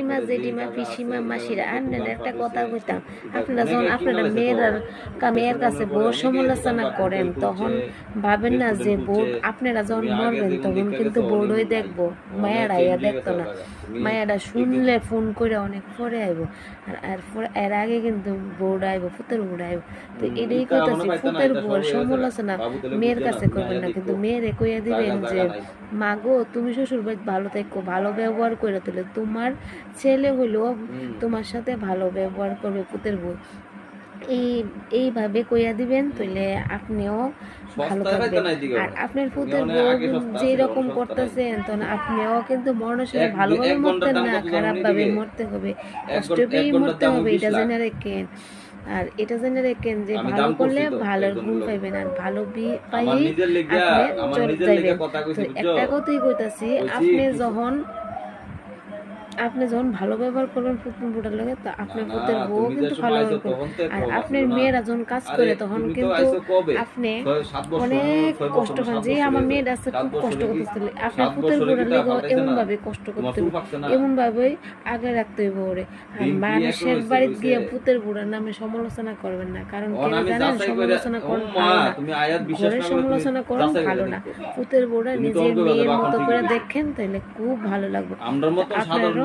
কাকিমা জেঠিমা পিসিমা মাসিরা আপনারা একটা কথা কইতাম, আপনারা যখন আপনারা মেয়ের কাছে বউ সমালোচনা করেন তখন ভাবেন না যে বউ আপনারা যখন মরবেন তখন কিন্তু বউই দেখবো, মায়েরা ইয়া দেখতো না। মায়েরা শুনলে ফোন করে অনেক পরে আইব, আর এর আগে কিন্তু বউরা আইব, ফুতের বউরা আইব। তো এটাই কইতাছি, ফুতের বউর সমালোচনা মেয়ের কাছে করবেন না, কিন্তু মেয়েরে কইয়া দিবেন যে মা গো তুমি শ্বশুর বাড়ি ভালো থাকো, ভালো ব্যবহার করে তোলে, তোমার ছেলে হইলেও তোমার সাথে ভালো ব্যবহার করবে পুতের বউ। এইভাবে কইয়া দিবেন, তাইলে আপনিও ভালো থাকবেন। আর আপনার পুতের বউ যেরকম করতেছেন তখন আপনিও কিন্তু মরণের সময় ভালোভাবে মরতেন না, খারাপ ভাবে মরতে হবে, কষ্ট পেয়ে মরতে হবে, এটা জেনে রেখেন। আর এটা জেনে রেখেন যে ভালো করলে ভালোর গুণ পাইবেন, আর ভালো পাই আপনি চলে যাইবেন। তো একটা কথাই কইতাছি, আপনি যখন ভালো ব্যবহার করবেন পুতুল বুড়ার লগে, তো আপনার পুতের বউ কিন্তু ভালো ব্যবহার করবে। আর আপনার মেয়েরা যখন কাজ করে তখন কিন্তু আপনি অনেক কষ্ট পান, যে আমার মেয়ের আছে খুব কষ্ট করতেছিল, আপনার পুতের বুড়ার লেগে এমন ভাবে কষ্ট করতে হবে, এমন ভাবে আগে রাখতে হইব ওরে। আর মানুষের বাড়িতে গিয়ে পুতের বুড়ার নামে সমালোচনা করবেন না, কারণ কেন জানেন, সমালোচনা করেন ভালো না, ঘরের সমালোচনা করেন ভালো না। পুতের বুড়া নিজের মেয়ের মতো করে দেখেন, তাহলে খুব ভালো লাগবে। আপনারও